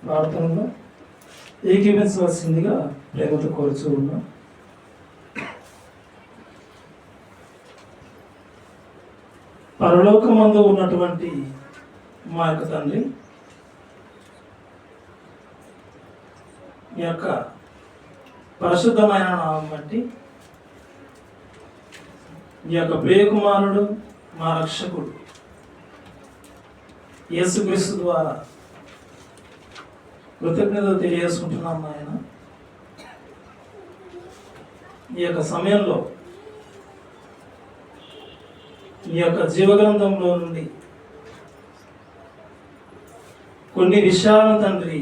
ప్రార్థనలో ఏకీవించవలసిందిగా ప్రేమతో కోరుచూ ఉన్నాం. పరలోకమందు ఉన్నటువంటి మా యొక్క తండ్రి, మీ యొక్క పరిశుద్ధమైన నామం బట్టి మీ యొక్క ప్రియకుమారుడు మా రక్షకుడు యేసుక్రీస్తు ద్వారా కృతజ్ఞతలు తెలియజేసుకుంటున్నాం నాయన. ఈ యొక్క సమయంలో మీ యొక్క జీవగ్రంథంలో నుండి కొన్ని విషయాలను తండ్రి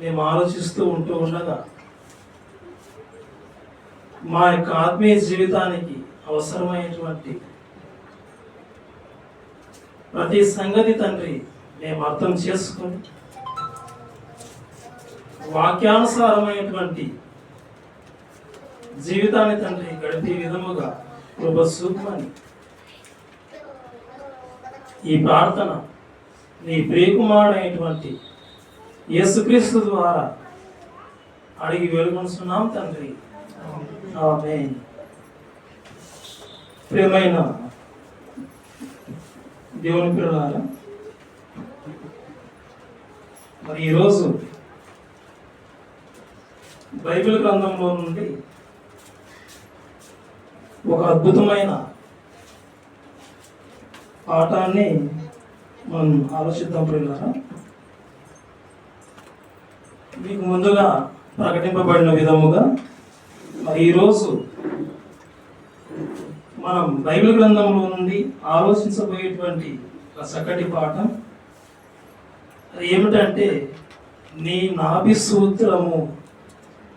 మేము ఆలోచిస్తూ ఉంటూ ఉండగా మా యొక్క ఆత్మీయ జీవితానికి అవసరమైనటువంటి ప్రతి సంగతి తండ్రి మేము అర్థం చేసుకొని వాక్యానుసారమైనటువంటి జీవితాన్ని తండ్రి గడిపే విధముగా కృప చూపమని ఈ ప్రార్థన నీ ప్రియకుమారుడైనటువంటి యేసుక్రీస్తు ద్వారా అడిగి వేడుకొనుచున్నాం తండ్రి, ఆమేన్. ప్రియమైన దేవుని పిల్లలారా, మరి ఈరోజు బైబిల్ గ్రంథంలో నుండి ఒక అద్భుతమైన పాఠాన్ని మనం ఆలోచిద్దాం. పిల్లలారా, మీకు ముందుగా ప్రకటింపబడిన విధముగా మరి ఈరోజు మనం బైబిల్ గ్రంథంలో నుండి ఆలోచించబోయేటువంటి ఒక చక్కటి పాఠం అది ఏమిటంటే, నీ నాభి సూత్రము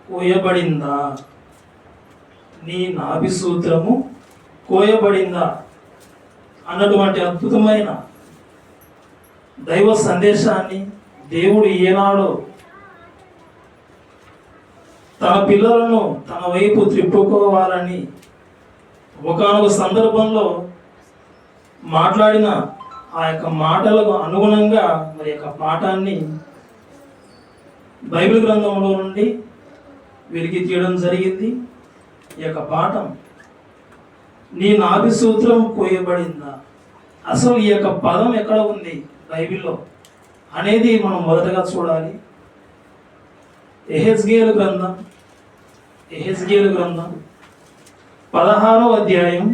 కోయబడిందా? నీ నాభి సూత్రము కోయబడిందా అన్నటువంటి అద్భుతమైన దైవ సందేశాన్ని దేవుడు ఏనాడో తన పిల్లలను తన వైపు త్రిప్పుకోవాలని ఒకానొక సందర్భంలో మాట్లాడిన ఆ యొక్క మాటలకు అనుగుణంగా మరి యొక్క పాఠాన్ని బైబిల్ గ్రంథంలో నుండి వెలికి తీయడం జరిగింది. ఈ యొక్క పాఠం నీ నాభి సూత్రం కోయబడిందా, అసలు ఈ యొక్క పదం ఎక్కడ ఉంది బైబిల్లో అనేది మనం మొదటగా చూడాలి. యెహెజ్కేలు గ్రంథం 16వ అధ్యాయం,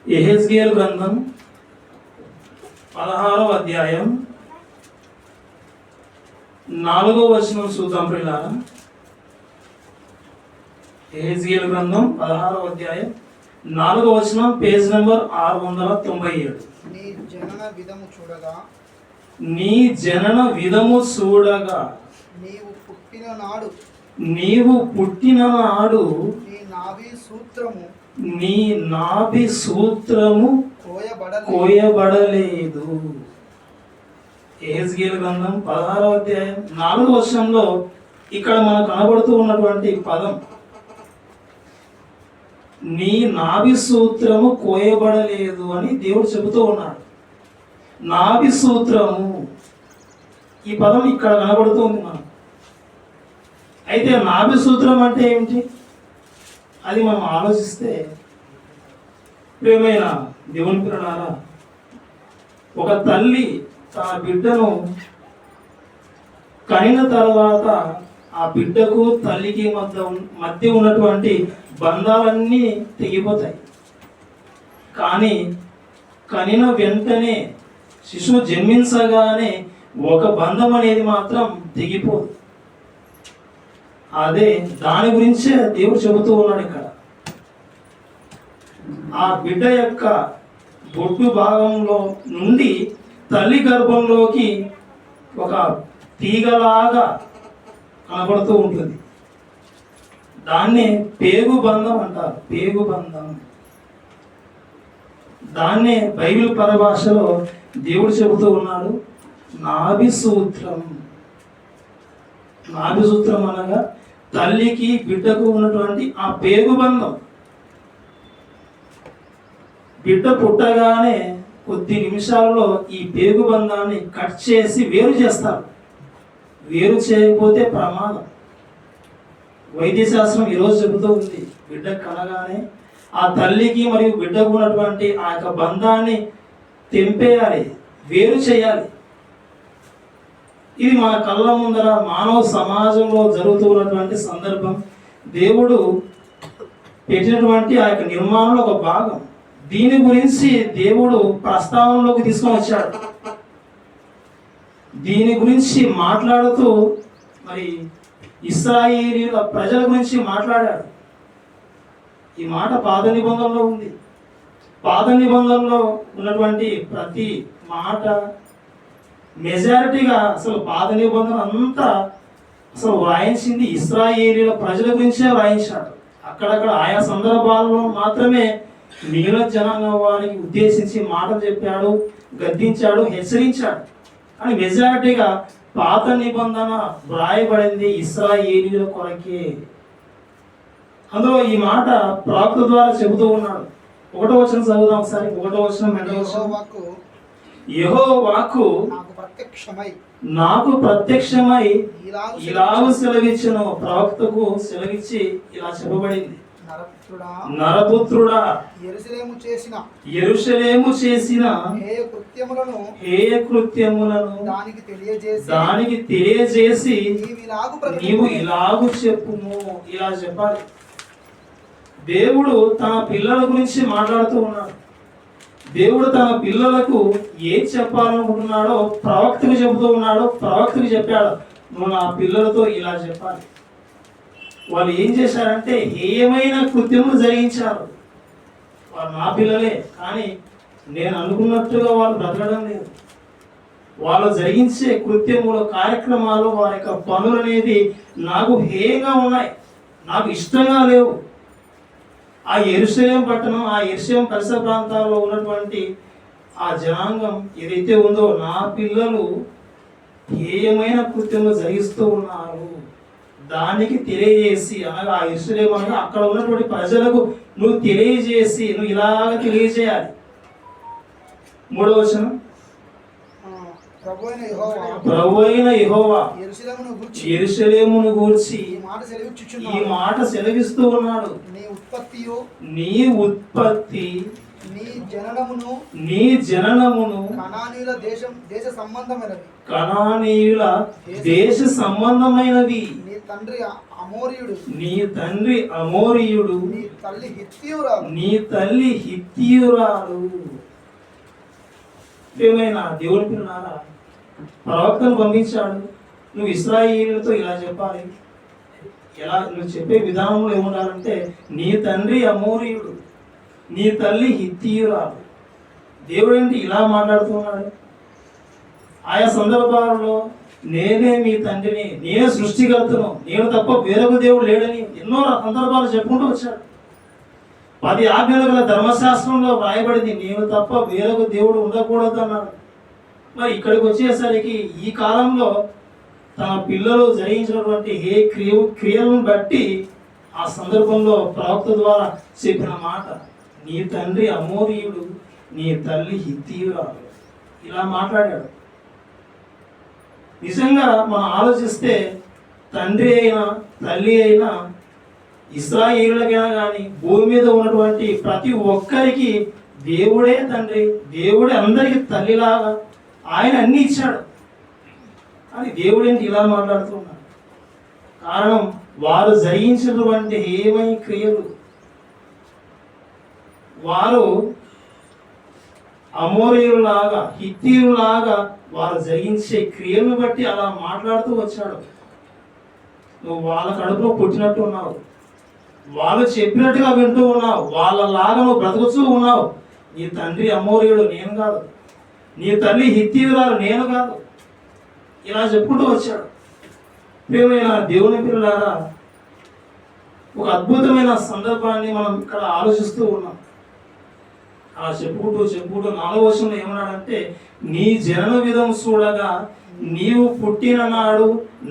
యెహెజ్కేలు గ్రంథం 16వ అధ్యాయం 4వ వచనం చూద్దాం ప్రియులారా. యెహెజ్కేలు గ్రంథం 16వ అధ్యాయం 4వ వచనం, పేజ్ నెంబర్ 697. నీ జనన విధము చూడగా నీవు పుట్టిన నాడు నీ నాభి సూత్రము కోయబడలేదు. యెహెజ్కేలు గ్రంథం 16వ అధ్యాయం 4వ వచనంలో ఇక్కడ మనకు కనబడుతూ ఉన్నటువంటి పదం నీ నాభి సూత్రము కోయబడలేదు అని దేవుడు చెబుతూ ఉన్నాడు. నాభి సూత్రము, ఈ పదం ఇక్కడ కనబడుతుంది మనం. అయితే నాభి సూత్రం అంటే ఏమిటి అది మనం ఆలోచిస్తే, ప్రియమైన దేవుని పిల్లలారా, ఒక తల్లి తన బిడ్డను కనిన తర్వాత ఆ బిడ్డకు తల్లికి మధ్య ఉన్నటువంటి బంధాలన్నీ తెగిపోతాయి. కానీ కనిన వెంటనే శిశువు జన్మించగానే ఒక బంధం అనేది మాత్రం తెగిపోదు. అదే దాని గురించే దేవుడు చెబుతూ ఉన్నాడు ఇక్కడ. ఆ బిడ్డ యొక్క బొట్టు భాగంలో నుండి తల్లి గర్భంలోకి ఒక తీగలాగా కనబడుతూ ఉంటుంది. దాన్నే పేగు బంధం అంటారు, పేగు బంధం. దాన్నే బైబిల్ పరిభాషలో దేవుడు చెబుతూ ఉన్నాడు నాభి సూత్రం. నాభి సూత్రం అనగా తల్లికి బిడ్డకు ఉన్నటువంటి ఆ పేగు బంధం. బిడ్డ పుట్టగానే కొద్ది నిమిషాలలో ఈ పేగు బంధాన్ని కట్ చేసి వేరు చేస్తారు. వేరు చేయకపోతే ప్రమాదం. వైద్యశాస్త్రం ఈరోజు చెబుతూ ఉంది, బిడ్డ కనగానే ఆ తల్లికి మరియు బిడ్డకు ఉన్నటువంటి ఆ యొక్క బంధాన్ని తెంపేయాలి, వేరు చేయాలి. ఇది మన కళ్ళ ముందర మానవ సమాజంలో జరుగుతూ ఉన్నటువంటి సందర్భం. దేవుడు పెట్టినటువంటి ఆ యొక్క నిర్మాణంలో ఒక భాగం. దీని గురించి దేవుడు ప్రస్తావనలోకి తీసుకొని వచ్చాడు. దీని గురించి మాట్లాడుతూ మరి ఇశ్రాయేలీయుల ప్రజల గురించి మాట్లాడాడు. ఈ మాట పాత నిబంధనలో ఉంది. పాత నిబంధనలో ఉన్నటువంటి ప్రతి మాట మెజారిటీగా అసలు పాత నిబంధన అంతా అసలు వ్రాయించింది ఇశ్రాయేలీయుల ప్రజల గురించే వ్రాయించాడు. అక్కడక్కడ ఆయా సందర్భాల్లో మాత్రమే మిగిలిన జనాంగం వారికి ఉద్దేశించి మాటలు చెప్పాడు, గద్దించాడు, హెచ్చరించాడు. కానీ మెజారిటీగా పాత నిబంధన వ్రాయబడింది ఇశ్రాయేలీయుల కొరకే. అందులో ఈ మాట ప్రవక్త ద్వారా చెబుతూ ఉన్నాడు. 1వ వచనం చదువుదాం ఒకసారి. 1వ వచనం, 2వ వచనం. యెహోవా వాక్కు నాకు ప్రత్యక్షమై ఇలాగు సెలవిచ్చెను. ప్రవక్తకు సెలవిచ్చి ఇలా చెప్పబడింది, నరపుత్రుడా, యెరూషలేము చేసిన హేయ కృత్యములను దానికి తెలియజేసి నీవు ఇలాగు చెప్పుము. ఇలా చెప్పాలి. దేవుడు తన పిల్లల గురించి మాట్లాడుతూ ఉన్నాడు. దేవుడు తన పిల్లలకు ఏది చెప్పాలనుకుంటున్నాడో ప్రవక్తకు చెబుతూ ఉన్నాడో ప్రవక్తకు చెప్పాడు, నువ్వు నా పిల్లలతో ఇలా చెప్పాలి. వాళ్ళు ఏం చేశారంటే ఏమైనా కృత్యములు జరిగించారు. వాళ్ళు నా పిల్లలే, కానీ నేను అనుకున్నట్టుగా వాళ్ళు బ్రతకడం లేదు. వాళ్ళు జరిగించే కృత్యములు, కార్యక్రమాలు, వారి యొక్క పనులు అనేది నాకు హేయంగా ఉన్నాయి, నాకు ఇష్టంగా లేవు. ఆ యెరూషలేము పట్టణం, ఆ యెరూషలేము పరిసర ప్రాంతాల్లో ఉన్నటువంటి ఆ జనాంగం ఏదైతే ఉందో, నా పిల్లలు హేయమైన కృత్యములు జరిగిస్తూ ఉన్నారు. దానికి తెలియజేసి, అనగా ఆ యెరూషలేము అనగా అక్కడ ఉన్నటువంటి ప్రజలకు నువ్వు తెలియజేసి, నువ్వు ఇలాగ తెలియజేయాలి. 3వ వచనం, ప్రభువైన యెహోవా యెరూషలేమును గూర్చి ఈ మాట సెలవిస్తూ ఉన్నాడు, నీ ఉత్పత్తి నీ జననమును కనానీయుల దేశ సంబంధమైనవి, నీ తండ్రి అమోరీయుడు, నీ తల్లి హిత్తీయురాలు. ఏమైనా దేవుని పిల్లలారా, ప్రవక్తను పంపించాడు, నువ్వు ఇశ్రాయేలీయులతో ఇలా చెప్పాలి. ఎలా నువ్వు చెప్పే విధానంలో ఏముండాలంటే, నీ తండ్రి అమోరీయుడు, నీ తల్లి హిత్తీయురాలు. దేవుడు ఏంటి ఇలా మాట్లాడుతున్నాడు? ఆయా సందర్భాలలో నేనే మీ తండ్రిని, నేనే సృష్టికర్తను, నేను తప్ప వేరొక దేవుడు లేడని ఎన్నో సందర్భాలు చెప్పుకుంటూ వచ్చాడు. 10 ఆజ్ఞలు గల ధర్మశాస్త్రంలో వ్రాయబడింది, నేను తప్ప వేరొక దేవుడు ఉండకూడదు అన్నాడు. మరి ఇక్కడికి వచ్చేసరికి ఈ కాలంలో తన పిల్లలు జరిగించినటువంటి ఏ క్రియలను బట్టి ఆ సందర్భంలో ప్రవక్త ద్వారా చెప్పిన మాట, నీ తండ్రి అమోరీయుడు, నీ తల్లి హిత్తీయురాలు. ఇలా మాట్లాడాడు. నిజంగా మనం ఆలోచిస్తే తండ్రి అయినా తల్లి అయినా ఇశ్రాయేలులకైనా కానీ భూమి మీద ఉన్నటువంటి ప్రతి ఒక్కరికి దేవుడే తండ్రి, దేవుడే అందరికీ తల్లిలాగా ఆయన అన్ని ఇచ్చాడు. అని దేవుడు ఏంటి ఇలా మాట్లాడుతున్నాడు? కారణం వారు జరిగించినటువంటి ఏమై క్రియలు, వారు అమోరీయులాగా హిత్తీయులాగా వారు జరిగించే క్రియలను బట్టి అలా మాట్లాడుతూ వచ్చాడు. నువ్వు వాళ్ళ కడుపులో పుట్టినట్టు ఉన్నావు, వాళ్ళు చెప్పినట్టుగా వింటూ ఉన్నావు, వాళ్ళలాగా నువ్వు బ్రతుకుతూ ఉన్నావు. నీ తండ్రి అమోరీయుడు నేను కాదు, నీ తల్లి హిత్తీయురాలు నేను కాదు, ఇలా చెప్పుకుంటూ వచ్చాడు. ప్రియమైన దేవుని పిల్లలారా, ఒక అద్భుతమైన సందర్భాన్ని మనం ఇక్కడ ఆలోచిస్తూ ఉన్నాం. అలా చెప్పుకుంటూ 4వ వచనంలో ఏమన్నాడంటే, నీ జనన విధం చూడగా నీవు పుట్టిన నాడు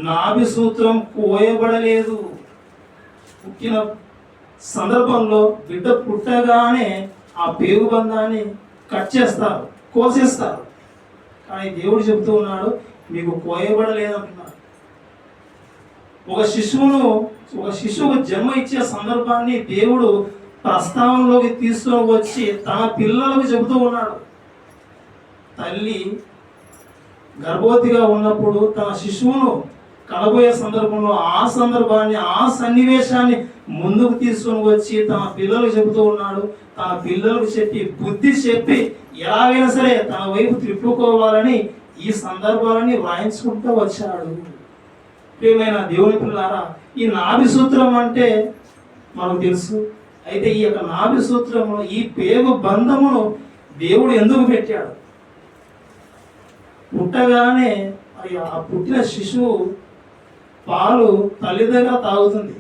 నాభి సూత్రం కోయబడలేదు. పుట్టిన సందర్భంలో బిడ్డ పుట్టగానే ఆ పేగు బంధాన్ని కట్ చేస్తారు. కోసేస్తారు. కానీ దేవుడు చెబుతూ ఉన్నాడు, మీకు కోయబడలేదంటున్నాడు. ఒక శిశువుకు జన్మ ఇచ్చే సందర్భాన్ని దేవుడు ప్రస్తావనలోకి తీసుకొని వచ్చి తన పిల్లలకు చెబుతూ ఉన్నాడు. తల్లి గర్భవతిగా ఉన్నప్పుడు తన శిశువును కనబోయే సందర్భంలో ఆ సందర్భాన్ని, ఆ సన్నివేశాన్ని ముందుకు తీసుకొని వచ్చి తన పిల్లలకు చెబుతూ ఉన్నాడు. తన పిల్లలకు చెప్పి బుద్ధి చెప్పి ఎలాగైనా సరే తన వైపు తిప్పుకోవాలని ఈ సందర్భాలని వ్రాయించుకుంటూ వచ్చాడు. ప్రియమైన దేవుని పిల్లారా, ఈ నాభి సూత్రం అంటే మనకు తెలుసు. అయితే ఈ యొక్క నాభి సూత్రము, ఈ పేగు బంధమును దేవుడు ఎందుకు పెట్టాడు? పుట్టగానే మరి ఆ పుట్టిన శిశువు పాలు తల్లి దగ్గర తాగుతుంది,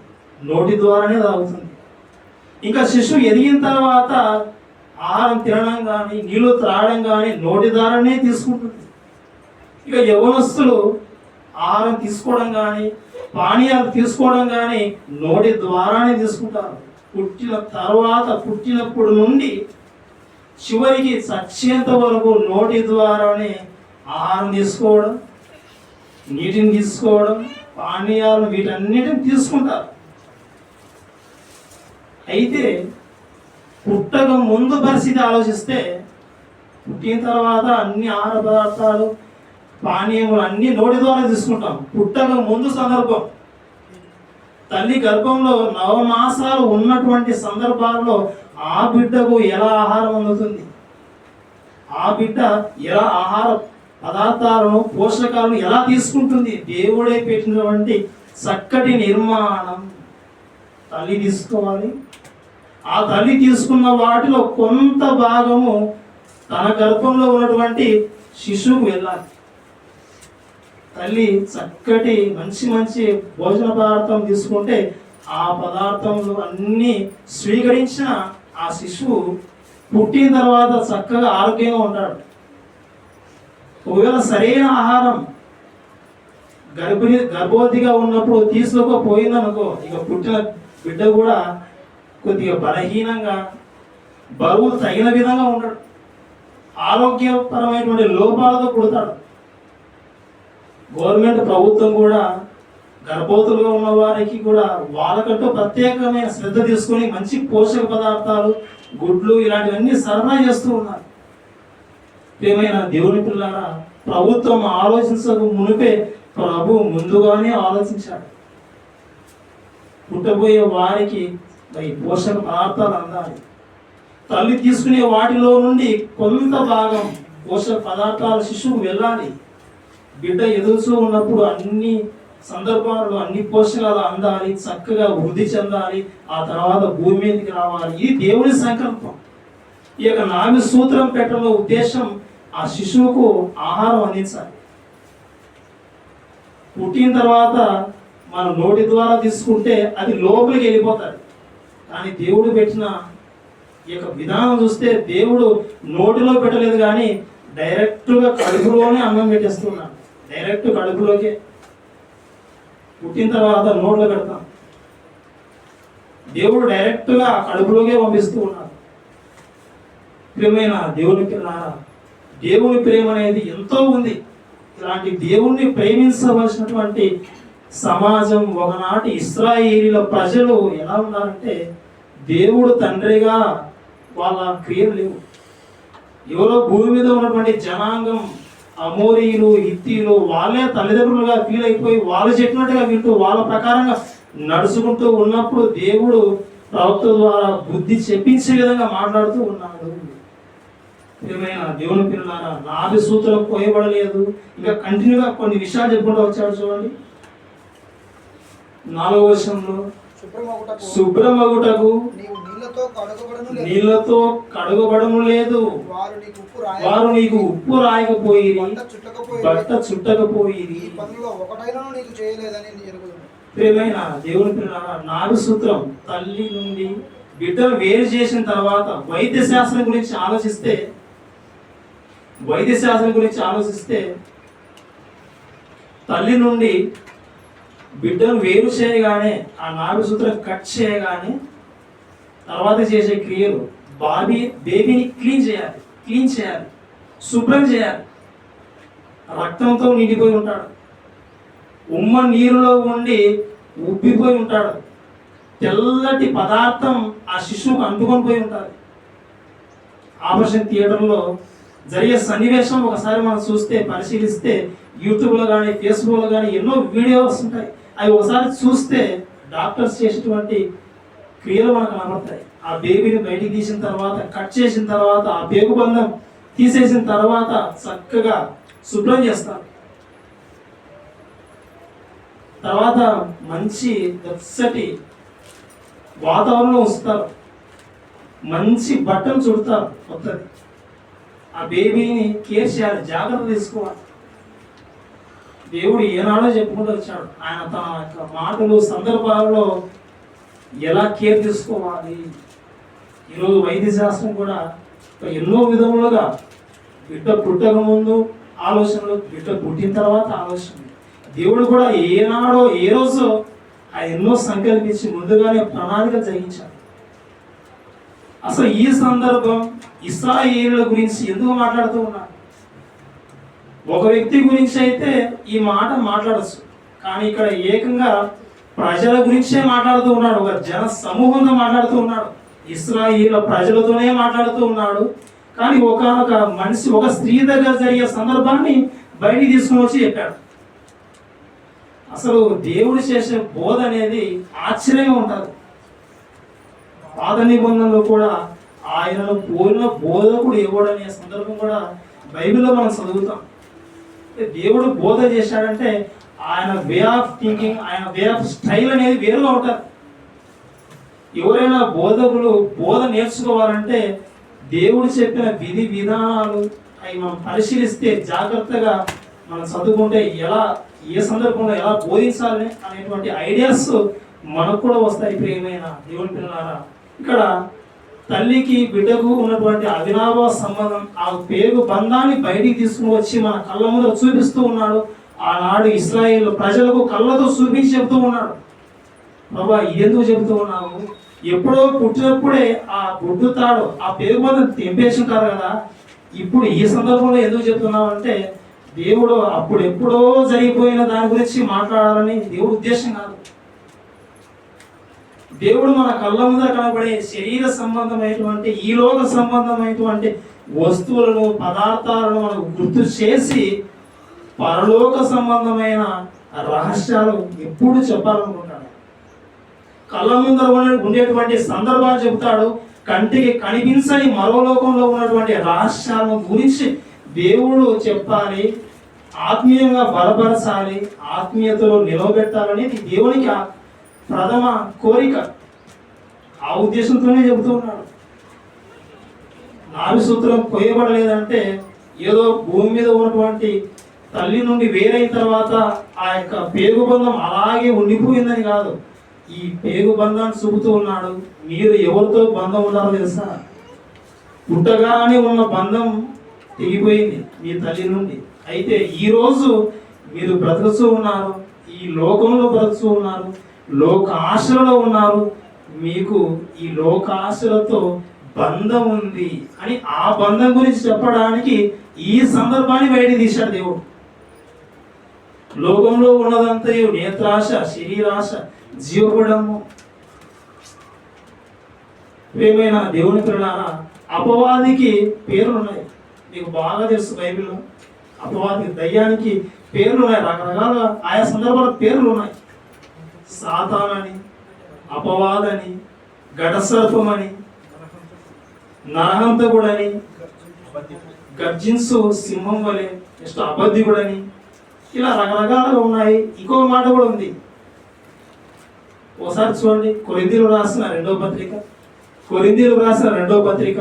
నోటి ద్వారానే తాగుతుంది. ఇంకా శిశువు ఎదిగిన తర్వాత ఆహారం తినడం కానీ నీళ్లు త్రాగడం కానీ నోటి ద్వారానే తీసుకుంటుంది. ఇక యవ్వనస్తులు ఆహారం తీసుకోవడం కానీ పానీయాలు తీసుకోవడం కానీ నోటి ద్వారానే తీసుకుంటారు. పుట్టిన తర్వాత పుట్టినప్పుడు నుండి చివరికి చచ్చేంత వరకు నోటి ద్వారానే ఆహారం తీసుకోవడం, నీటిని తీసుకోవడం, పానీయాలు వీటన్నిటిని తీసుకుంటారు. అయితే పుట్టక ముందు పరిస్థితి ఆలోచిస్తే, పుట్టిన తర్వాత అన్ని ఆహార పదార్థాలు పానీయములు అన్ని నోటి ద్వారా తీసుకుంటాం. పుట్టక ముందు సందర్భం, తల్లి గర్భంలో 9 మాసాలు ఉన్నటువంటి సందర్భాల్లో ఆ బిడ్డకు ఎలా ఆహారం అందుతుంది, ఆ బిడ్డ ఎలా ఆహార పదార్థాలను పోషకాలను ఎలా తీసుకుంటుంది? దేవుడే పెట్టినటువంటి చక్కటి నిర్మాణం తల్లి తీసుకోవాలి. ఆ తల్లి తీసుకున్న వాటిలో కొంత భాగము తన గర్భంలో ఉన్నటువంటి శిశువుకు వెళ్ళాలి. తల్లి చక్కటి మంచి భోజన పదార్థం తీసుకుంటే ఆ పదార్థంలో అన్నీ స్వీకరించిన ఆ శిశువు పుట్టిన తర్వాత చక్కగా ఆరోగ్యంగా ఉంటాడు. ఒకవేళ సరైన ఆహారం గర్భవతిగా ఉన్నప్పుడు తీసుకోకపోయిందనుకో, ఇక పుట్టిన బిడ్డ కూడా కొద్దిగా బలహీనంగా, బరువు తగిన విధంగా ఉంటాడు, ఆరోగ్యపరమైనటువంటి లోపాలతో పుడతాడు. గవర్నమెంట్ ప్రభుత్వం కూడా గర్భవతులుగా ఉన్న వారికి కూడా వాళ్ళకంటూ ప్రత్యేకమైన శ్రద్ధ తీసుకొని మంచి పోషక పదార్థాలు, గుడ్లు ఇలాంటివన్నీ సరఫరా చేస్తూ ఉన్నారు. ప్రియమైన దేవుని పిల్లారా, ప్రభుత్వం ఆలోచించక మునిపే ప్రభు ముందుగానే ఆలోచించాడు. పుట్టబోయే వారికి మరి పోషక పదార్థాలు అందాలి. తల్లి తీసుకునే వాటిలో నుండి కొంత భాగం పోషక పదార్థాలు శిశువుకు వెళ్ళాలి. బిడ్డ ఎదుగుతూ ఉన్నప్పుడు అన్ని సందర్భాల్లో అన్ని పోషకాలు అందాలి, చక్కగా వృద్ధి చెందాలి, ఆ తర్వాత భూమి మీదకి రావాలి. ఇది దేవుని సంకల్పం. ఈ యొక్క నాభి సూత్రం పెట్టడంలో ఉద్దేశం ఆ శిశువుకు ఆహారం అందించాలి. పుట్టిన తర్వాత మనం నోటి ద్వారా తీసుకుంటే అది లోపలికి వెళ్ళిపోతాడు. కానీ దేవుడు పెట్టిన ఈ యొక్క విధానం చూస్తే దేవుడు నోటిలో పెట్టలేదు, కానీ డైరెక్ట్గా కడుపులోనే అన్నం పెట్టేస్తున్నాడు. డైరెక్ట్ కడుపులోకే, పుట్టిన తర్వాత నోట్లో పెడతాం, దేవుడు డైరెక్ట్గా కడుపులోకే పంపిస్తూ ఉన్నాడు. ప్రియమైన దేవుని పిల్లారా, దేవుని ప్రేమ అనేది ఎంతో ఉంది. ఇలాంటి దేవుణ్ణి ప్రేమించవలసినటువంటి సమాజం ఒకనాటి ఇశ్రాయేలీల ప్రజలు ఎలా ఉన్నారంటే, దేవుడు తండ్రిగా వాళ్ళ క్రియలు లేవు. ఎవరో భూమి మీద ఉన్నటువంటి జనాంగం, అమోరీలు, హిత్తీలు, వాళ్ళే తల్లిదండ్రులుగా ఫీల్ అయిపోయి వాళ్ళు చెప్పినట్టుగా వింటూ వాళ్ళ ప్రకారంగా నడుచుకుంటూ ఉన్నప్పుడు దేవుడు ప్రవక్త ద్వారా బుద్ధి చెప్పించే విధంగా మాట్లాడుతూ ఉన్నాడు. ప్రియమైన దేవుని పిల్లారా, నాభి సూత్రం పోయబడలేదు. ఇంకా కంటిన్యూగా కొన్ని విషయాలు చెప్పుకుంటూ వచ్చాడు. చూడండి, 4వ వచనంలో శుభ్రమగుటకు నీళ్లతో కడుగబడము లేదు, వారు నీకు ఉప్పు రాయకపోయి బట్ట చుట్టకపోయి. ప్రియమైన దేవుని పిల్లారా, నాభి సూత్రం తల్లి నుండి బిడ్డను వేరు చేసిన తర్వాత వైద్య శాస్త్రం గురించి ఆలోచిస్తే తల్లి నుండి బిడ్డను వేరు చేయగానే, ఆ నాభి సూత్రం కట్ చేయగానే తర్వాత చేసే క్రియలు బేబీని క్లీన్ చేయాలి. శుభ్రం చేయాలి. రక్తంతో నిండిపోయి ఉంటాడు, ఉమ్మ నీరులో ఉండి ఉబ్బిపోయి ఉంటాడు, తెల్లటి పదార్థం ఆ శిశువుకు అంటుకొని పోయి ఉంటుంది. ఆపరేషన్ థియేటర్లో జరిగే సన్నివేశం ఒకసారి మనం చూస్తే, పరిశీలిస్తే, యూట్యూబ్లో కానీ ఫేస్బుక్లో కానీ ఎన్నో వీడియోస్ ఉంటాయి. అవి ఒకసారి చూస్తే డాక్టర్స్ చేసేటువంటి క్రియలు మనకు కనబడతాయి. ఆ బేబీని బయటికి తీసిన తర్వాత, కట్ చేసిన తర్వాత, ఆ పేగుబంధం తీసేసిన తర్వాత చక్కగా శుభ్రం చేస్తారు. తర్వాత మంచి వెచ్చటి వాతావరణంలో ఉంచుతారు, మంచి బట్టలు చుడతారు కొత్తది. ఆ బేబీని కేర్ చేయాలి, జాగ్రత్త తీసుకోవాలి. దేవుడు ఏనాడో చెప్పుకుంటూ వచ్చాడు. ఆయన తన యొక్క మాటలు, సందర్భాలలో ఎలా కేర్ తీసుకోవాలి. ఈరోజు వైద్య శాస్త్రం కూడా ఎన్నో విధములుగా బిడ్డ పుట్టక ముందు ఆలోచనలు, బిడ్డ పుట్టిన తర్వాత ఆలోచనలు. దేవుడు కూడా ఏనాడో ఏ రోజు ఆయన ఎన్నో సంకల్పించి ముందుగానే ప్రణాళిక జరిగించాడు. అసలు ఈ సందర్భం ఇశ్రాయేలుల గురించి ఎందుకు మాట్లాడుతూ ఉన్నాడు? ఒక వ్యక్తి గురించి అయితే ఈ మాట మాట్లాడచ్చు, కానీ ఇక్కడ ఏకంగా ప్రజల గురించే మాట్లాడుతూ ఉన్నాడు. ఒక జన సమూహంతో మాట్లాడుతూ ఉన్నాడు, ఇశ్రాయేలు ప్రజలతోనే మాట్లాడుతూ ఉన్నాడు. కానీ ఒక మనిషి, ఒక స్త్రీ దగ్గర జరిగే సందర్భాన్ని బయటికి తీసుకుని వచ్చి చెప్పాడు. అసలు దేవుడు చేసే బోధ అనేది ఆశ్చర్యంగా ఉంటుంది. పాత నిబంధనలో కూడా ఆయనను పోలిన బోధకుడు ఎవడనే సందర్భం కూడా బైబిల్లో మనం చదువుతాం. దేవుడు బోధ చేశాడంటే ఆయన వే ఆఫ్ థింకింగ్, ఆయన వే ఆఫ్ స్టైల్ అనేది వేరుగా ఉంటారు. ఎవరైనా బోధకులు బోధ నేర్చుకోవాలంటే దేవుడు చెప్పిన విధి విధానాలు అవి మనం పరిశీలిస్తే, జాగ్రత్తగా మనం చదువుకుంటే ఎలా, ఏ సందర్భంలో ఎలా బోధించాలి అనేటువంటి ఐడియాస్ మనకు కూడా వస్తాయి. ప్రియమైన దేవుని పిల్లలారా, ఇక్కడ తల్లికి బిడ్డకు ఉన్నటువంటి అవినాభావ సంబంధం, ఆ పేగు బంధాన్ని బయటికి తీసుకుని వచ్చి మన కళ్ళ ముందు చూపిస్తూ ఉన్నాడు. ఆనాడు ఇశ్రాయేలు ప్రజలకు కళ్ళతో చూపించి చెబుతూ ఉన్నాడు, బాబా ఇదెందుకు చెబుతూ ఉన్నావు? ఎప్పుడో పుట్టినప్పుడే ఆ బొడ్డు తాడు, ఆ పేగు బంధం తెంపేసి ఉంటారు కదా, ఇప్పుడు ఈ సందర్భంలో ఎందుకు చెప్తున్నావు అంటే, దేవుడు అప్పుడు ఎప్పుడో జరిగిపోయిన దాని గురించి మాట్లాడాలని దేవుడు ఉద్దేశం కాదు. దేవుడు మన కళ్ళ మీద కనబడే శరీర సంబంధమైనటువంటి, ఈ లోక సంబంధమైనటువంటి వస్తువులను, పదార్థాలను మనకు గుర్తు చేసి పరలోక సంబంధమైన రహస్యాలు ఎప్పుడు చెప్పాలనుకుంటాడు. కళ్ళ ముందర ఉండేటువంటి సందర్భాలు చెబుతాడు. కంటికి కనిపించని మరో లోకంలో ఉన్నటువంటి రహస్యాలను గురించి దేవుడు చెప్పాలి, ఆత్మీయంగా బలపరచాలి, ఆత్మీయతలో నిలవబెట్టాలనేది దేవునికి ప్రథమ కోరిక. ఆ ఉద్దేశంతోనే చెబుతూ ఉన్నాడు. నాభి సూత్రం కొయ్యబడలేదంటే ఏదో భూమి మీద ఉన్నటువంటి తల్లి నుండి వేరైన తర్వాత ఆ యొక్క పేగు బంధం అలాగే ఉండిపోయిందని కాదు. ఈ పేగు బంధాన్ని చూపుతూ ఉన్నాడు. మీరు ఎవరితో బంధం ఉన్నారో తెలుసా? పుట్టగానే ఉన్న బంధం తెగిపోయింది మీ తల్లి నుండి. అయితే ఈరోజు మీరు బ్రతుకుతూ ఉన్నారు, ఈ లోకంలో బ్రతుకుతూ ఉన్నారు, లోక ఆశలలో ఉన్నారు. మీకు ఈ లోక ఆశలతో బంధం ఉంది అని ఆ బంధం గురించి చెప్పడానికి ఈ సందర్భాన్ని బయటికి తీశాడు దేవుడు. లోకంలో ఉన్నదంతా నేత్రాశ, శరీరాశ, జీవపడము. ప్రియమైన దేవుని పిల్లలారా, అపవాదికి పేర్లు ఉన్నాయి. మీకు బాగా తెలుసు బైబిల్లో అపవాదికి, దయ్యానికి పేర్లు ఉన్నాయి. రకరకాల ఆయా సందర్భాల పేర్లు ఉన్నాయి. సాతానని, అపవాదని, ఘటసర్పమని, నరహంతకుడని, గర్జించు సింహం వలె, నెక్స్ట్ అబద్ధికుడని, ఇలా రకరకాలుగా ఉన్నాయి. ఇంకో మాట కూడా ఉంది. ఒకసారి చూడండి, కొరింథీయులకు రాసిన రెండవ పత్రిక, కొరింథీయులకు రాసిన రెండవ పత్రిక,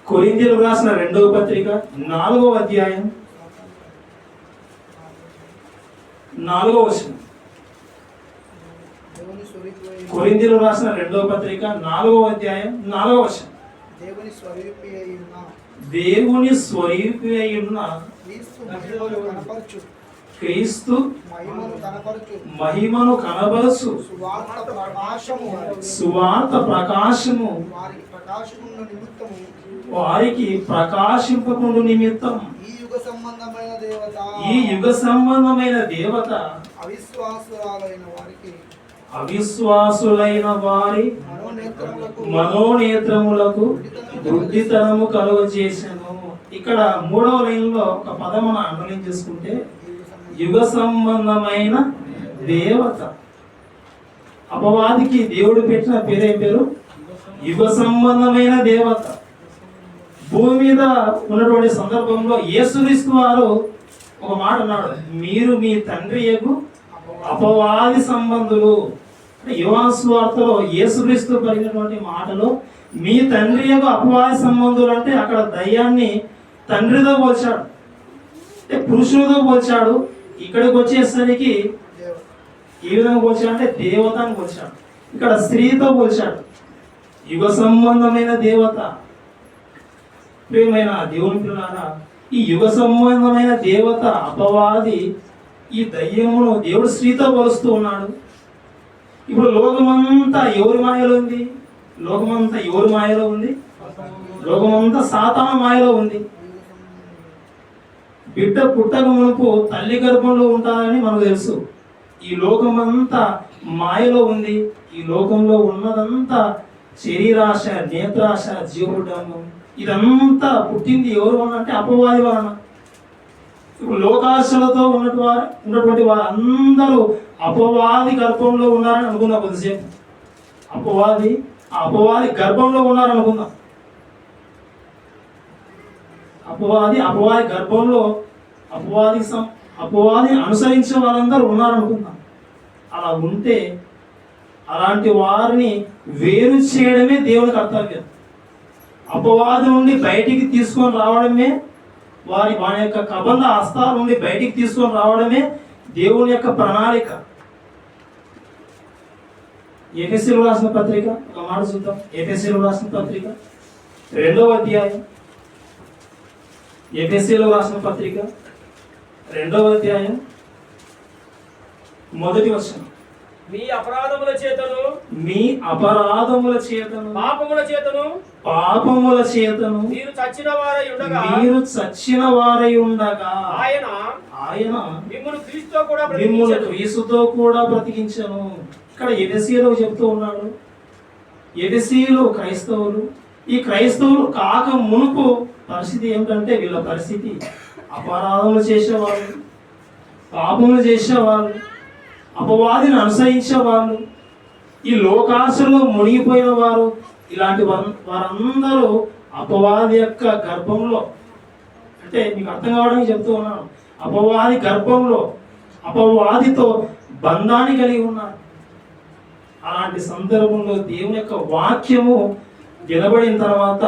కొరింథీయులకు రాసిన రెండవ పత్రిక 4వ అధ్యాయం 4వ వచనం. కొరింథీయులకు రాసిన రెండవ పత్రిక 4వ అధ్యాయం 4వ వచనం. దేవుని స్వరూపి అయి ఉన్న క్రీస్తు మహిమను కనపరచు సువార్త ప్రకాశము వారికి ప్రకాశింపకుండు నిమిత్తం ఈ యుగ సంబంధమైన దేవత అవిశ్వాసులైన వారి మనోనేత్రములకు బుద్ధితనము కలుగజేసెను. ఇక్కడ 3వ లైన్లో ఒక పదం మనం అండర్లైన్ చేసుకుంటే యుగ సంబంధమైన దేవత. అపవాదికి దేవుడు పెట్టిన పేరేం పేరు? యుగ సంబంధమైన దేవత. భూమి మీద ఉన్నటువంటి సందర్భంలో యేసుక్రీస్తు వారు ఒక మాట అన్నాడు, మీరు మీ తండ్రి యగు అపవాది సంబంధులు. యోహాను సువార్తలో యేసుక్రీస్తు పలికినటువంటి మాటలో మీ తండ్రి యగు అపవాది సంబంధులు అంటే అక్కడ దయ్యాన్ని తండ్రితో పోల్చాడు, అంటే పురుషులతో పోల్చాడు. ఇక్కడికి వచ్చేసరికి ఏ విధంగా పోల్చాడు అంటే దేవతను పోల్చాడు, ఇక్కడ స్త్రీతో పోల్చాడు. యుగ సంబంధమైన దేవత. ప్రియమైన దేవుని పిల్లలారా, ఈ యుగ సంబంధమైన దేవత అపవాది ఈ దయ్యమును దేవుడు స్త్రీతో పోలుస్తూ ఉన్నాడు. ఇప్పుడు లోకమంతా ఎవరి మాయలో ఉంది? లోకమంతా ఎవరి మాయలో ఉంది? లోకమంతా సాతాను మాయలో ఉంది. బిడ్డ పుట్టక మునుపు తల్లి గర్భంలో ఉంటారని మనకు తెలుసు. ఈ లోకమంతా మాయలో ఉంది. ఈ లోకంలో ఉన్నదంతా శరీరాశ, నేత్రాశ, జీవుడము, ఇదంతా పుట్టింది ఎవరు వలన అంటే అపవాది వలన. ఇప్పుడు లోకాశలతో ఉన్నటువంటి వారు అందరూ అపవాది గర్భంలో ఉన్నారని అనుకుందాం. కొద్దిసేపు అపవాది గర్భంలో ఉన్నారనుకుందాం. అపవాది గర్భంలో అపవాది అనుసరించే వాళ్ళందరూ ఉన్నారనుకుందాం. అలా ఉంటే అలాంటి వారిని వేరు చేయడమే దేవుని కర్తవ్యం. అపవాది నుండి బయటికి తీసుకొని రావడమే, వారి యొక్క కబంధ హస్తాల నుండి బయటికి తీసుకొని రావడమే దేవుని యొక్క ప్రణాళిక. ఎఫెసీయులకు రాసిన పత్రిక ఒక మాట చూద్దాం. ఎఫెసీయులకు రాసిన పత్రిక 2వ అధ్యాయం. ఎఫెసీయులకు రాసిన పత్రిక 2వ అధ్యాయం 1వ వచనం. మీ అపరాధముల చేతను పాపముల చేతను మీరు చచ్చిన వారై ఉండగా ఆయన మిమ్మును క్రీస్తుతో కూడా బ్రతికించెను. ఇక్కడ ఎఫెసీయులు చెప్తూ ఉన్నాడు. ఎఫెసీయులు క్రైస్తవులు. ఈ క్రైస్తవులు కాక మునుపు పరిస్థితి ఏమిటంటే వీళ్ళ పరిస్థితి అపరాధములు చేసేవాళ్ళు, పాపములు చేసేవాళ్ళు, అపవాదిని అనుసరించేవాళ్ళు, ఈ లోకాశలో మునిగిపోయిన వారు. ఇలాంటి వారందరూ అపవాది యొక్క గర్భంలో, అంటే మీకు అర్థం కావడానికి చెప్తూ ఉన్నాను, అపవాది గర్భంలో అపవాదితో బంధాన్ని కలిగి ఉన్నారు. అలాంటి సందర్భంలో దేవుని యొక్క వాక్యము వినబడిన తర్వాత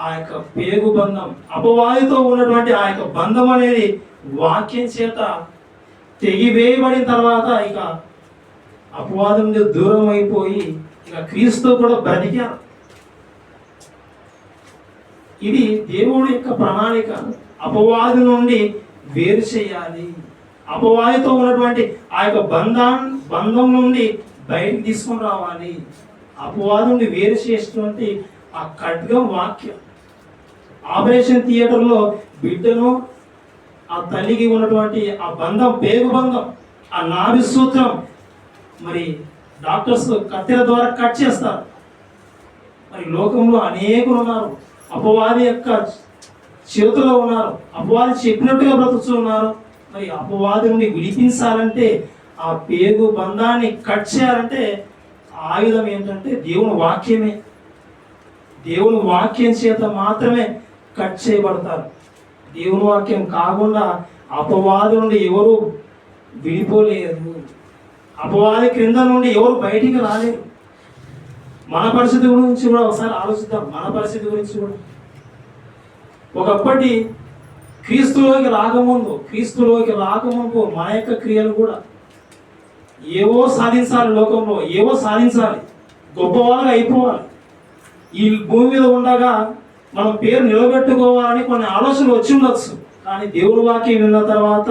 ఆ యొక్క పేగు బంధం, అపవాదితో ఉన్నటువంటి ఆ యొక్క బంధం అనేది వాక్యం చేత తెగివేయబడిన తర్వాత ఇక అపవాదం నుండి దూరం అయిపోయి ఇక క్రీస్తు కూడా బ్రతికారు. ఇది దేవుడి యొక్క ప్రణాళిక. అపవాది నుండి వేరు చేయాలి, అపవాదితో ఉన్నటువంటి ఆ యొక్క బంధం నుండి బయటకు తీసుకొని రావాలి. అపవాది నుండి వేరు చేసేటువంటి ఆ ఖడ్గం వాక్యం. ఆపరేషన్ థియేటర్లో బిడ్డను ఆ తల్లికి ఉన్నటువంటి ఆ బంధం, పేగు బంధం, ఆ నాభి సూత్రం మరి డాక్టర్స్ కత్తెర ద్వారా కట్ చేస్తారు. మరి లోకంలో అనేకులు ఉన్నారు, అపవాది యొక్క చేతిలో ఉన్నారు, అపవాది చెప్పినట్టుగా బ్రతుకుతున్నారు. మరి అపవాది నుండి విడిపించాలంటే, ఆ పేగు బంధాన్ని కట్ చేయాలంటే ఆయుధం ఏంటంటే దేవుని వాక్యమే. దేవుని వాక్యం చేత మాత్రమే కట్ చేయబడతారు. దేవుని వాక్యం కాకుండా అపవాది నుండి ఎవరు విడిపోలేరు. అపవాది క్రింద నుండి ఎవరు బయటికి రాలేరు. మన పరిస్థితి గురించి కూడా ఒకసారి ఆలోచిద్దాం. మన పరిస్థితి గురించి కూడా ఒకప్పటి క్రీస్తులోకి రాకముందు మన యొక్క క్రియలు కూడా ఏవో సాధించాలి, లోకంలో ఏవో సాధించాలి, గొప్పవాళ్ళగా అయిపోవాలి. ఈ భూమి మీద ఉండగా మనం పేరు నిలబెట్టుకోవాలని కొన్ని ఆలోచనలు వచ్చి ఉండొచ్చు. కానీ దేవుని వాక్యం విన్న తర్వాత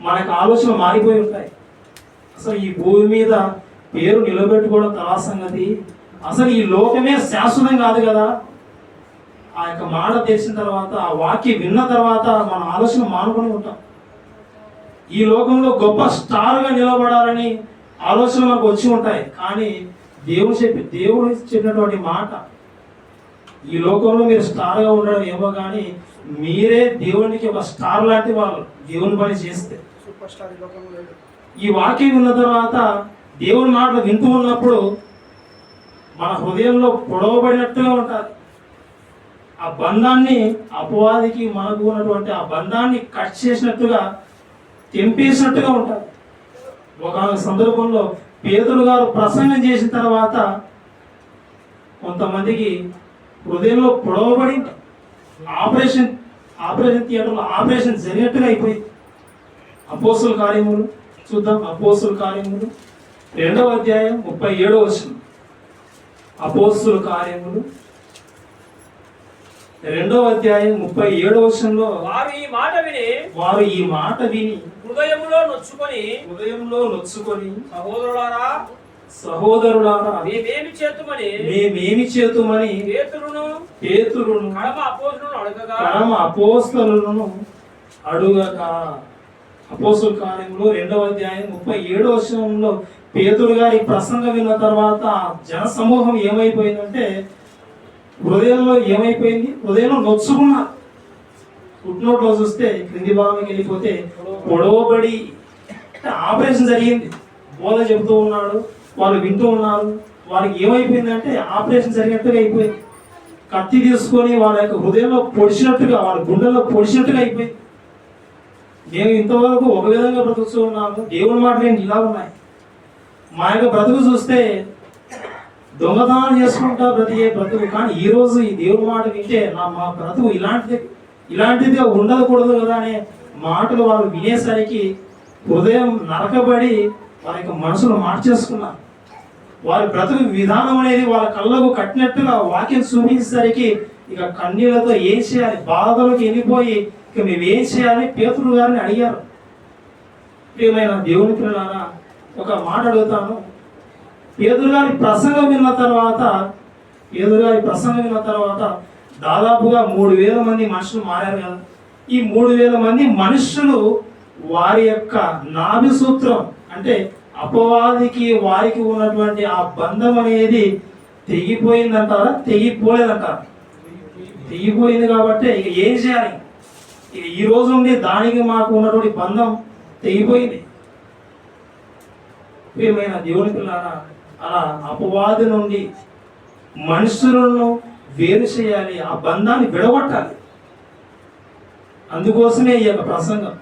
మనకు ఆలోచన మారిపోయి ఉంటాయి. అసలు ఈ భూమి మీద పేరు నిలబెట్టుకోవడం తర్వాత సంగతి, అసలు ఈ లోకమే శాశ్వతం కాదు కదా. ఆ యొక్క మాట తెలిసిన తర్వాత, ఆ వాక్యం విన్న తర్వాత మన ఆలోచన మానుకొని ఉంటాం. ఈ లోకంలో గొప్ప స్టార్గా నిలబడాలని ఆలోచన మనకు వచ్చి ఉంటాయి. కానీ దేవుడు చెప్పినటువంటి మాట, ఈ లోకంలో మీరు స్టార్గా ఉండడం ఏమో కానీ మీరే దేవునికి ఒక స్టార్ లాంటి వాళ్ళు దేవుని పని చేస్తే. సూపర్ స్టార్ ఈ లోకంలో లేడు. ఈ వాక్యం విన్న తర్వాత దేవుని మాటలు వింటూ ఉన్నప్పుడు మన హృదయంలో పొడవబడినట్టుగా ఉంటుంది. ఆ బంధాన్ని, అపవాదికి మనకు ఉన్నటువంటి ఆ బంధాన్ని కట్ చేసినట్టుగా, తెంపేసినట్టుగా ఉంటుంది. ఒక సందర్భంలో పేతురు గారు ప్రసంగం చేసిన తర్వాత కొంతమందికి హృదయంలో పొడవబడింది. ఆపరేషన్ థియేటర్లో ఆపరేషన్ జరిగినట్టుగా అయిపోయింది. అపోస్తుల కార్యములు చూద్దాం. అపోస్తుల కార్యములు 2వ అధ్యాయం 37వ వచనం. అపోస్తుల కార్యములు 2వ అధ్యాయం 37వ వచనంలో వారు ఈ మాట విని హృదయంలో నొచ్చుకొని సహోదరులారా మేమేమి చేతుమని పేతురును కడమ అపోస్తలులను అడుగక. అపోస్తుల కార్యములు 2వ అధ్యాయం 37వ వచనంలో పేతురు గారి ప్రసంగం విన్న తర్వాత జన సమూహం ఏమైపోయిందంటే హృదయంలో ఏమైపోయింది, హృదయంలో నొచ్చుకున్నారు. ఫుట్నోట్లో చూస్తే క్రింది భాగంకి వెళ్ళిపోతే పొడవబడి, ఆపరేషన్ జరిగింది. బోధ చెబుతూ ఉన్నాడు, వాళ్ళు వింటూ ఉన్నారు. వాళ్ళకి ఏమైపోయిందంటే ఆపరేషన్ జరిగినట్టుగా అయిపోయింది. కత్తి తీసుకొని వాళ్ళ యొక్క హృదయంలో పొడిచినట్టుగా, వాళ్ళ గుండెల్లో పొడిచినట్టుగా అయిపోయింది. మేము ఇంతవరకు ఒక విధంగా బ్రతుకుతూ ఉన్నాము, దేవుని మాటలు ఏంటి ఇలా ఉన్నాయి. మా యొక్క బ్రతుకు చూస్తే దొంగతనాలు చేసుకుంటా బ్రతికే బ్రతుకు. కానీ ఈరోజు ఈ దేవుని మాట వింటే మా బ్రతుకు ఇలాంటిదిగా ఉండకూడదు కదా అనే మాటలు వాళ్ళు వినేసరికి హృదయం నరకబడి వారి యొక్క మనసును మార్చేసుకున్నారు. వారి బ్రతుకు విధానం అనేది వాళ్ళ కళ్ళకు కట్టినట్టుగా వాక్యం చూపించేసరికి ఇక కన్నీళ్లతో ఏం చేయాలి, బాధలకు వెళ్ళిపోయి ఇక మేము ఏం చేయాలి పేతురు గారిని అడిగారు. ప్రియమైన దేవుని పిల్లలారా, ఒక మాట అడుగుతాను. పేతురు గారి ప్రసంగం విన్న తర్వాత దాదాపుగా 3000 మంది మనుషులు మారారు కదా. ఈ 3000 మంది మనుషులు వారి యొక్క నాభి సూత్రం అంటే అపవాదికి వారికి ఉన్నటువంటి ఆ బంధం అనేది తెగిపోయిందంటారా, తెగిపోలేదంటారా? తెగిపోయింది. కాబట్టి ఇక ఏం చేయాలి? ఇక ఈ రోజు నుండి దానికి మాకు ఉన్నటువంటి బంధం తెగిపోయింది. ప్రియమైన దేవుని పిల్లారా, అలా అపవాది నుండి మనుషులను వేరు చేయాలి, ఆ బంధాన్ని విడగొట్టాలి. అందుకోసమే ఈ యొక్క ప్రసంగం.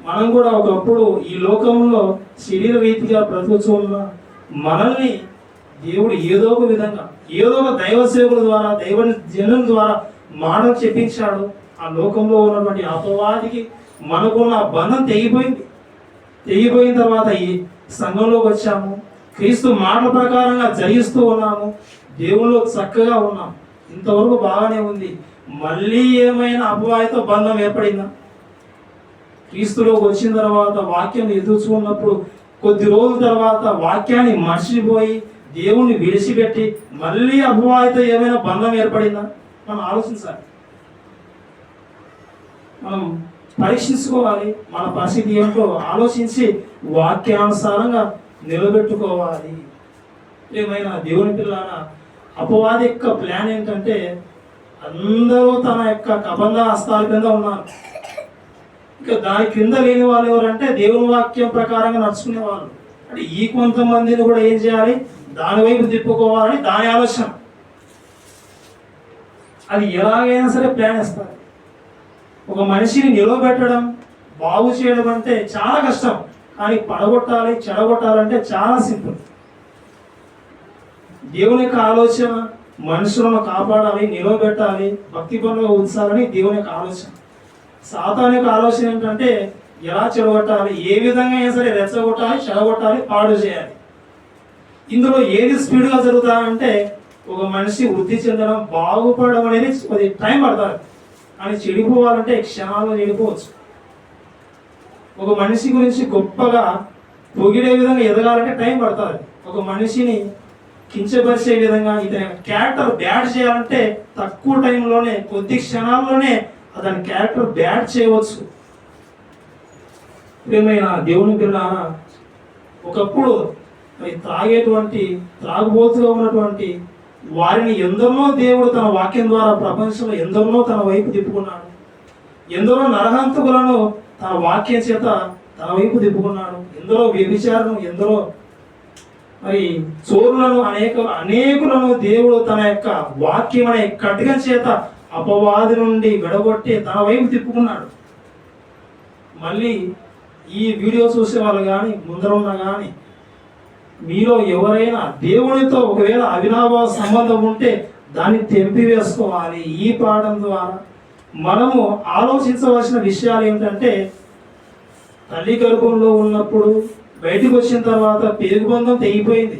మనం కూడా ఒకప్పుడు ఈ లోకంలో శరీర రీతిగా బ్రతుకుతూ ఉన్న మనల్ని దేవుడు ఏదో ఒక విధంగా, ఏదో ఒక దైవ సేవకుల ద్వారా, దైవ జనుల ద్వారా మాటలు చెప్పించాడు. ఆ లోకంలో ఉన్నటువంటి అపవాదికి మనకున్న బంధం తెగిపోయిన తర్వాత ఈ సంఘంలోకి వచ్చాము. క్రీస్తు మాటల ప్రకారంగా జరిగిస్తూ ఉన్నాము. దేవుళ్ళు చక్కగా ఉన్నాం. ఇంతవరకు బాగానే ఉంది. మళ్ళీ ఏమైనా అపవాదితో బంధం ఏర్పడిందా? క్రీస్తులోకి వచ్చిన తర్వాత వాక్యం ఎదుర్చుకున్నప్పుడు కొద్ది రోజుల తర్వాత వాక్యాన్ని మర్చిపోయి దేవుణ్ణి విడిచిపెట్టి మళ్ళీ అపవాదితో ఏమైనా బంధం ఏర్పడిందా? మనం ఆలోచించాలి. మనం పరీక్షించుకోవాలి. మన పరిస్థితి ఏమిటో ఆలోచించి వాక్యానుసారంగా నిలబెట్టుకోవాలి. ఏమైనా దేవుని పిల్లారా, అపవాది యొక్క ప్లాన్ ఏంటంటే అందరూ తన యొక్క కబంధ హస్తాల కింద ఉన్నారు. ఇక దాని కింద లేని వాళ్ళు ఎవరంటే దేవుని వాక్యం ప్రకారంగా నడుచుకునే వాళ్ళు. అంటే ఈ కొంతమందిని కూడా ఏం చేయాలి, దాని వైపు తిప్పుకోవాలని దాని ఆలోచన. అది ఎలాగైనా సరే ప్లాన్ వేస్తారు. ఒక మనిషిని నిలవబెట్టడం, బాగు చేయడం అంటే చాలా కష్టం. కానీ పడగొట్టాలి, చెడగొట్టాలంటే చాలా సింపుల్. దేవుని యొక్క ఆలోచన మనుషులను కాపాడాలి, నిలవబెట్టాలి, భక్తి పనులుగా ఉంచాలని దేవుని యొక్క ఆలోచన. సాతాను యొక్క ఆలోచన ఏంటంటే ఎలా చెడగొట్టాలి, ఏ విధంగా అయినా సరే రెచ్చగొట్టాలి, చెడగొట్టాలి, పాడు చేయాలి. ఇందులో ఏది స్పీడ్గా జరుగుతాయంటే ఒక మనిషి వృద్ధి చెందడం, బాగుపడడం అనేది కొద్ది టైం పడుతుంది. కానీ చెడిపోవాలంటే క్షణాల్లో చెడిపోవచ్చు. ఒక మనిషి గురించి గొప్పగా పొగిడే విధంగా ఎదగాలంటే టైం పడుతుంది. ఒక మనిషిని కించపరిచే విధంగా ఇతని క్యారెక్టర్ బ్యాడ్ చేయాలంటే తక్కువ టైంలోనే, కొద్ది క్షణాల్లోనే అతని క్యారెక్టర్ బ్యాడ్ చేయవచ్చు. ప్రియమైన దేవుని పిల్లారా, ఒకప్పుడు త్రాగుబోతుగా ఉన్నటువంటి వారిని ఎందరో దేవుడు తన వాక్యం ద్వారా ప్రపంచంలో ఎందరో తన వైపు తిప్పుకున్నాడు. ఎందరో నరహంతకులను తన వాక్యం చేత తన వైపు తిప్పుకున్నాడు. ఎందరో వ్యభిచారం, ఎందరో మరి చోరులను, అనేకులను దేవుడు తన యొక్క వాక్యం అనే ఖడ్గం చేత అపవాది నుండి విడగొట్టి తన వైపు తిప్పుకున్నాడు. మళ్ళీ ఈ వీడియో చూసే వాళ్ళు కానీ, ముందర ఉన్న కానీ, మీలో ఎవరైనా దేవునితో ఒకవేళ అవినాభావ సంబంధం ఉంటే దాన్ని తెంపివేసుకోవాలి. ఈ పాఠం ద్వారా మనము ఆలోచించవలసిన విషయాలు ఏమిటంటే, తల్లి గర్భంలో ఉన్నప్పుడు బయటకు వచ్చిన తర్వాత పేగుబంధం తెగిపోయింది,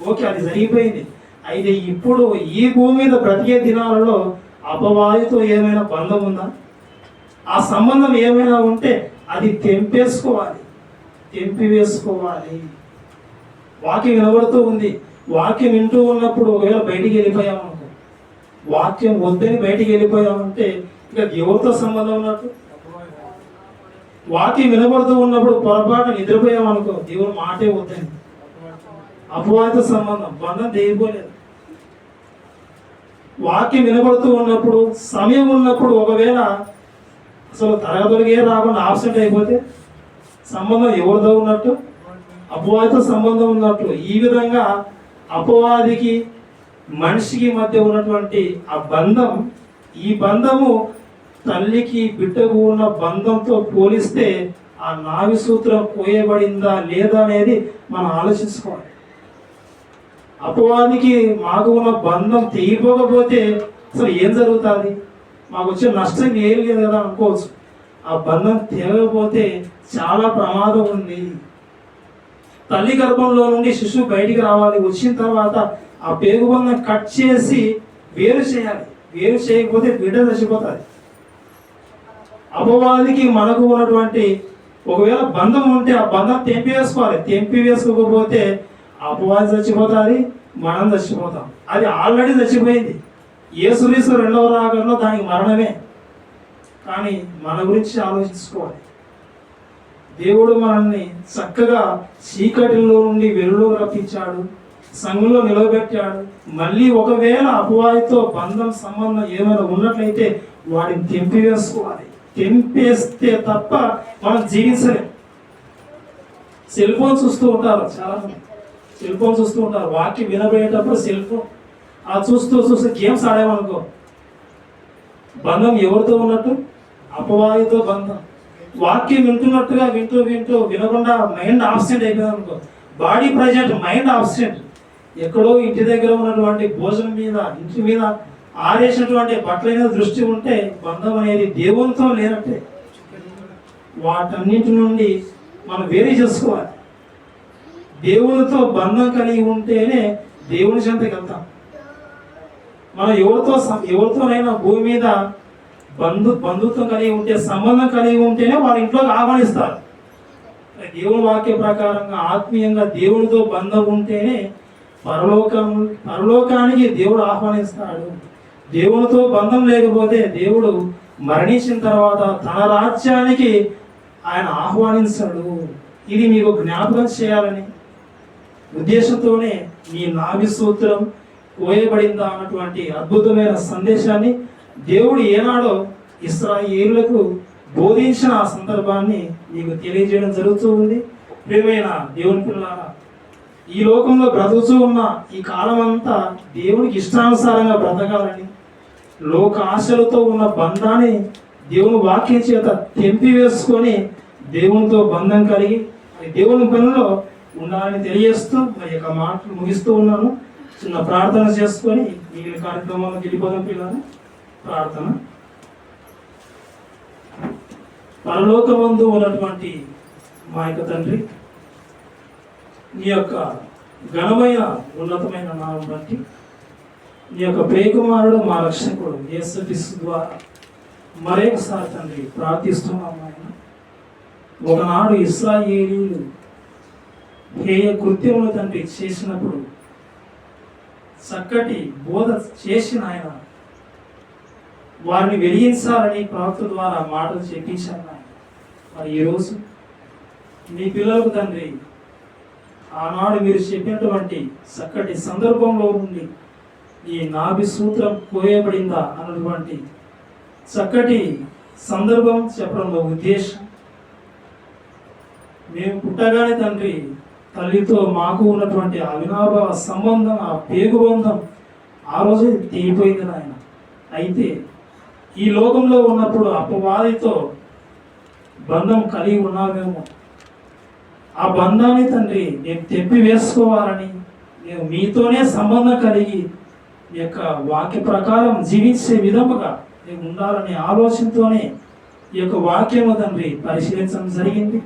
ఓకే, అది జరిగిపోయింది. అయితే ఇప్పుడు ఈ భూమి మీద బ్రతికే దినాలలో అపవాదితో ఏమైనా బంధం ఉందా? ఆ సంబంధం ఏమైనా ఉంటే అది తెంపివేసుకోవాలి. వాక్యం వినబడుతూ ఉంది, వాక్యం వింటూ ఉన్నప్పుడు ఒకవేళ బయటికి వెళ్ళిపోయామనుకో, వాక్యం వద్దని బయటికి వెళ్ళిపోయామంటే ఇక ఎవరితో సంబంధం ఉన్నట్టు? వాక్యం వినబడుతూ ఉన్నప్పుడు పొరపాటు నిద్రపోయామనుకో, దేవుని మాటే వద్దని, అపవాదితో సంబంధం, బంధం తెగిపోలేదు. వాక్యం వినబడుతూ ఉన్నప్పుడు, సమయం ఉన్నప్పుడు ఒకవేళ అసలు తరగతులకే రాకుండా ఆబ్సెంట్ అయిపోతే సంబంధం ఎవరితో ఉన్నట్టు? అపవాదితో సంబంధం ఉన్నట్లు. ఈ విధంగా అపవాదికి మనిషికి మధ్య ఉన్నటువంటి ఆ బంధం, ఈ బంధము తల్లికి బిడ్డకు ఉన్న బంధంతో పోలిస్తే ఆ నావి సూత్రం కోయబడిందా లేదా అనేది మనం ఆలోచించుకోవాలి. అపవాదికి మాకు ఉన్న బంధం తెగిపోకపోతే అసలు ఏం జరుగుతుంది? మాకు వచ్చే నష్టం ఏం లేదు కదా అనుకోవచ్చు. ఆ బంధం తెగకపోతే చాలా ప్రమాదం ఉంది. తల్లి గర్భంలో నుండి శిశువు బయటికి రావాలి, వచ్చిన తర్వాత ఆ పేగుబంధం కట్ చేసి వేరు చేయాలి. వేరు చేయకపోతే బిడ్డ చచ్చిపోతుంది. అపవాదికి మనకు ఉన్నటువంటి ఒకవేళ బంధం ఉంటే ఆ బంధం తెంపివేసుకోవాలి. తెంపివేసుకోకపోతే అపవాది చచ్చిపోతుంది, మనం చచ్చిపోతాం. అది ఆల్రెడీ చచ్చిపోయింది. యేసుక్రీస్తు రెండవ రాకడలో దానికి మరణమే. కానీ మన గురించి ఆలోచించుకోవాలి. దేవుడు మనల్ని చక్కగా చీకటిలో నుండి వెలుగులో రప్పించాడు, సంఘంలో నిలవబెట్టాడు. మళ్ళీ ఒకవేళ అపవాదితో బంధం సంబంధం ఏమైనా ఉన్నట్లయితే వాడిని తెంపివేసుకోవాలి. తెంపేస్తే తప్ప మనం జీవించలేం. సెల్ ఫోన్ చూస్తూ ఉంటారు, చాలా మంది సెల్ ఫోన్ చూస్తూ ఉంటారు. వాక్యం వినబడేటప్పుడు సెల్ ఫోన్ చూస్తూ గేమ్స్ ఆడేమనుకో, బంధం ఎవరితో ఉన్నట్టు? అపవాదితో బంధం. వాక్యం వింటున్నట్టుగా వింటూ వినకుండా మైండ్ ఆబ్సెంట్ అయిపోయింది అనుకో, బాడీ ప్రజెంట్, మైండ్ ఆబ్సెంట్. ఎక్కడో ఇంటి దగ్గర ఉన్నటువంటి భోజనం మీద, ఇంటి మీద ఆరేసినటువంటి బట్టల మీద దృష్టి ఉంటే బంధం అనేది దేవునితో లేనట్టే. వాటన్నింటి నుండి మనం వేరే చేసుకోవాలి. దేవునితో బంధం కలిగి ఉంటేనే దేవుని చెంతకి వెళ్తాం. మనం ఎవరితోనైనా భూమి మీద బంధుత్వం కలిగి ఉంటే, సంబంధం కలిగి ఉంటేనే వాళ్ళ ఇంట్లోకి ఆహ్వానిస్తారు. దేవుని వాక్య ప్రకారంగా ఆత్మీయంగా దేవునితో బంధం ఉంటేనే పరలోకానికి దేవుడు ఆహ్వానిస్తాడు. దేవునితో బంధం లేకపోతే దేవుడు మరణించిన తర్వాత తన రాజ్యానికి ఆయన ఆహ్వానించాడు. ఇది మీకు జ్ఞాపకం చేయాలని ఉద్దేశంతోనే మీ నాభి సూత్రం కోయబడిందా అన్నటువంటి అద్భుతమైన సందేశాన్ని దేవుడు ఏనాడో ఇశ్రాయేలులకు బోధించిన ఆ సందర్భాన్ని మీకు తెలియజేయడం జరుగుతూ ఉంది. ప్రియమైన దేవుని పిల్లలారా, ఈ లోకంలో బ్రతుకుతూ ఉన్న ఈ కాలం అంతా దేవునికి ఇష్టానుసారంగా బ్రతకాలని, లోక ఆశలతో ఉన్న బంధాన్ని దేవుని వాక్యం చేత తెంపివేసుకొని దేవునితో బంధం కలిగి దేవుని పనిలో ఉండాలని తెలియజేస్తూ మరి యొక్క మాటలు ముగిస్తూ ఉన్నాను. చిన్న ప్రార్థన చేసుకొని మిగిలిన కార్యక్రమాలకు వెళ్ళిపోదాం పిల్లలు. ప్రార్థన. పరలోకమందు ఉన్నటువంటి మా యొక్క తండ్రి, నీ యొక్క ఘనమైన ఉన్నతమైన నామం బట్టి నీ యొక్క ప్రియకుమారుడు మా రక్షకుడు యేసుక్రీస్తు ద్వారా మరొకసారి తండ్రి ప్రార్థిస్తున్నాము. ఆయన ఒకనాడు ఇశ్రాయేలీయులు హేయ కృత్యములు తండ్రి చేసినప్పుడు చక్కటి బోధ చేసిన ఆయన వారిని వెలిగించాలని ప్రవక్త ద్వారా మాటలు చెప్పించాను ఆయన. మరి ఈరోజు మీ పిల్లలకు తండ్రి ఆనాడు మీరు చెప్పినటువంటి చక్కటి సందర్భంలో నుండి ఈ నాభి సూత్రం కోయబడిందా అన్నటువంటి చక్కటి సందర్భం చెప్పడంలో ఉద్దేశం, మేము పుట్టగానే తండ్రి తల్లితో మాకు ఉన్నటువంటి అవినాభావ సంబంధం, ఆ పేగుబంధం ఆ రోజే తెగిపోయింది నాయన. అయితే ఈ లోకంలో ఉన్నప్పుడు అపవాదితో బంధం కలిగి ఉన్నామేమో, ఆ బంధాన్ని తండ్రి నేను తెప్పి వేసుకోవాలని, నేను మీతోనే సంబంధం కలిగి మీ యొక్క వాక్య ప్రకారం జీవించే విధముగా నేను ఉండాలనే ఆలోచనతోనే ఈ యొక్క వాక్యము తండ్రి పరిశీలించడం జరిగింది.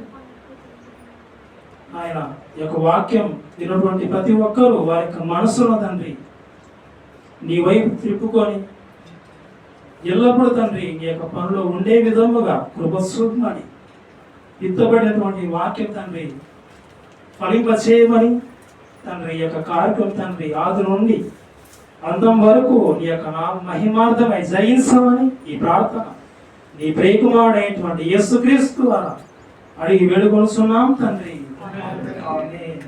ఆయన ఈ యొక్క వాక్యం విన్నటువంటి ప్రతి ఒక్కరూ వారి యొక్క మనసులో తండ్రి నీ వైపు తిప్పుకొని ఎల్లప్పుడూ తండ్రి నీ యొక్క పనిలో ఉండే విధముగా కృపస్వరూపమని విత్తబడినటువంటి వాక్యం తండ్రి ఫలింపచేయమని తండ్రి ఈ యొక్క కార్యక్రమం తండ్రి ఆది నుండి అంతం వరకు నీ యొక్క మహిమార్థమై జయించమని ఈ ప్రార్థన నీ ప్రియకుమారుడైనటువంటి యేసుక్రీస్తు ద్వారా అడిగి వేడుకొనుచున్నాం తండ్రి. ఆమేన్.